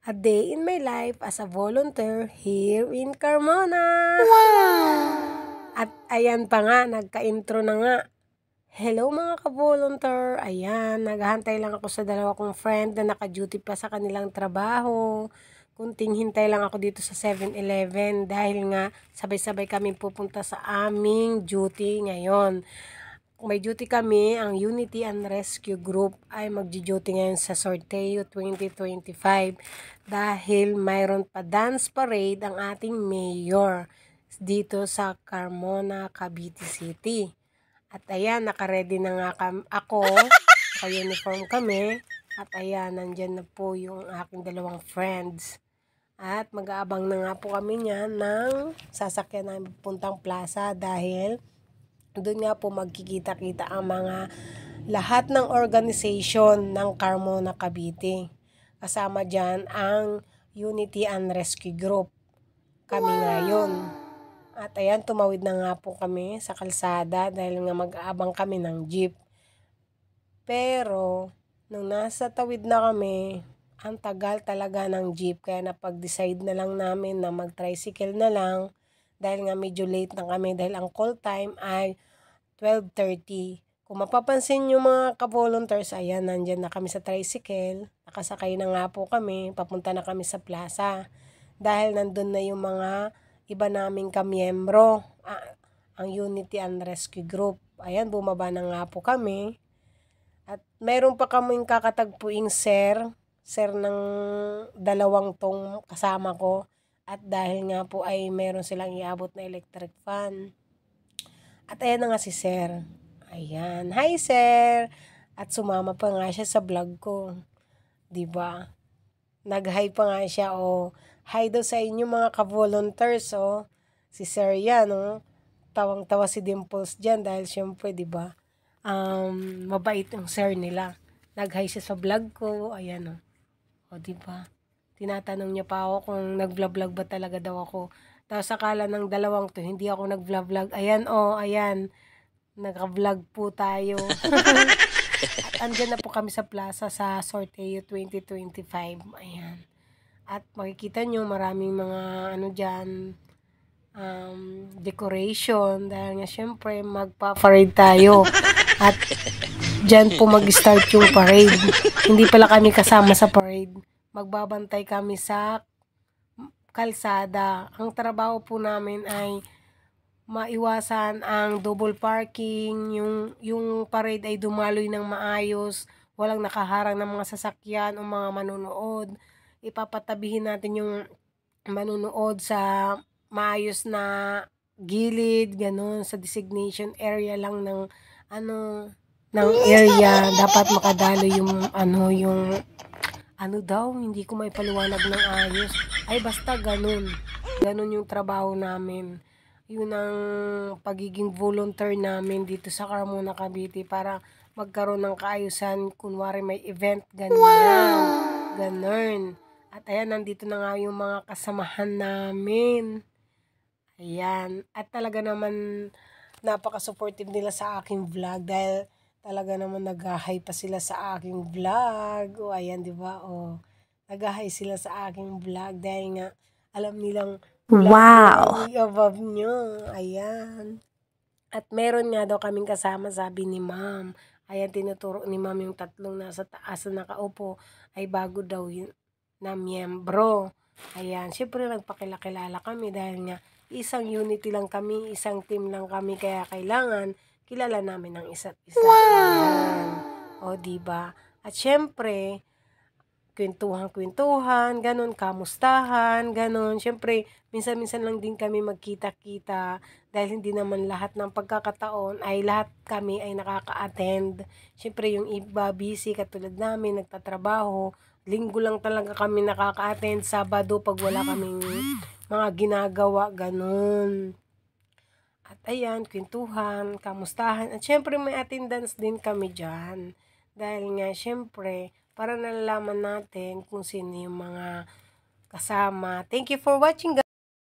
A day in my life as a volunteer here in Carmona. Wow! At ayan pa nga, nagka-intro na nga. Hello mga ka-volunteer. Ayan, naghahantay lang ako sa dalawa kong friend na naka-duty pa sa kanilang trabaho. Kunting hintay lang ako dito sa 7-Eleven dahil nga sabay-sabay kami pupunta sa aming duty ngayon. May duty kami, ang Unity and Rescue Group ay magji-duty ngayon sa Sorteo 2025 dahil mayroon pa dance parade ang ating mayor dito sa Carmona, Cavite City. At ayan, naka-ready na nga ako, naka-uniform kami. At ayan, nandyan na po yung aking dalawang friends. At mag-aabang na nga po kami niyan ng sasakyan namin puntang plaza dahil doon nga po magkikita-kita ang mga lahat ng organization ng Carmona, Cavite. Kasama dyan ang Unity and Rescue Group. Kami ngayon. At ayan, tumawid na nga po kami sa kalsada dahil nga mag-aabang kami ng jeep. Pero, nung nasa tawid na kami, ang tagal talaga ng jeep. Kaya napag-decide na lang namin na mag-tricycle na lang dahil nga medyo late na kami dahil ang call time ay 12:30. Kung mapapansin nyo mga ka-volunteers, ayan, nandyan na kami sa tricycle. Nakasakay na nga po kami, papunta na kami sa plaza. Dahil nandun na yung mga iba naming kamiyembro, ang Unity and Rescue Group. Ayan, bumaba na nga po kami. At mayroon pa kaming kakatagpuing sir ng dalawang tong kasama ko. At dahil nga po ay mayroon silang iabot na electric fan. At ayan na nga si sir. Ayan. Hi sir! At sumama pa nga siya sa vlog ko. Diba? Nag-hi pa nga siya. Hi daw sa inyo mga ka-volunteers. Si sir yan. Tawang-tawa si Dimples dyan dahil syempre diba? Mabait yung sir nila. Nag-hi siya sa vlog ko. Ayan diba? Tinatanong niya pa ako kung nag-vlog ba talaga daw ako. Tapos akala ng dalawang to, hindi ako nag-vlog. Ayan ayan. Naka-vlog po tayo. At andyan na po kami sa plaza sa Sorteo 2025. Ayan. At makikita nyo maraming mga dyan, decoration. Dahil nga syempre magpa-parade tayo. At dyan po mag-start yung parade. Hindi pala kami kasama sa parade. Magbabantay kami sa kalsada. Ang trabaho po namin ay maiwasan ang double parking, yung parade ay dumaloy ng maayos, walang nakaharang ng mga sasakyan o mga manunood. Ipapatabihin natin yung manunood sa maayos na gilid, ganun, sa designation area lang ng ng area. Dapat makadalo yung hindi ko may paliwanag ng ayos. Ay basta ganun yung trabaho namin. Yun ang pagiging volunteer namin dito sa Carmona, Cavite para magkaroon ng kaayusan. Kunwari may event, ganun. At ayan, nandito na nga yung mga kasamahan namin. Ayan. At talaga naman napaka-supportive nila sa aking vlog dahil talaga naman nag-hi pa sila sa aking vlog. Ayan, di ba? Nag-hi sila sa aking vlog dahil nga alam nilang wow! Above nyo. Ayan. At meron nga daw kaming kasama, sabi ni ma'am. Ayan, tinuturo ni ma'am yung tatlong nasa taas na nakaupo ay bago daw yun na miyembro. Ayan, syempre nagpakilala kami dahil nga isang unity lang kami, isang team lang kami, kaya kailangan kilala namin ang isa't isa. Wow! Diba? At syempre, kwentuhan, ganun, kamustahan, ganun. Syempre, minsan-minsan lang din kami magkita-kita dahil hindi naman lahat ng pagkakataon ay lahat kami ay nakaka-attend. Syempre, yung iba busy katulad namin, nagtatrabaho. Linggo lang talaga kami nakaka-attend, Sabado pag wala kaming mga ginagawa, ganun. At ayan, kwentuhan, kamustahan. At syempre may attendance din kami dyan. Dahil nga syempre, para nalalaman natin kung sino yung mga kasama. Thank you for watching, guys.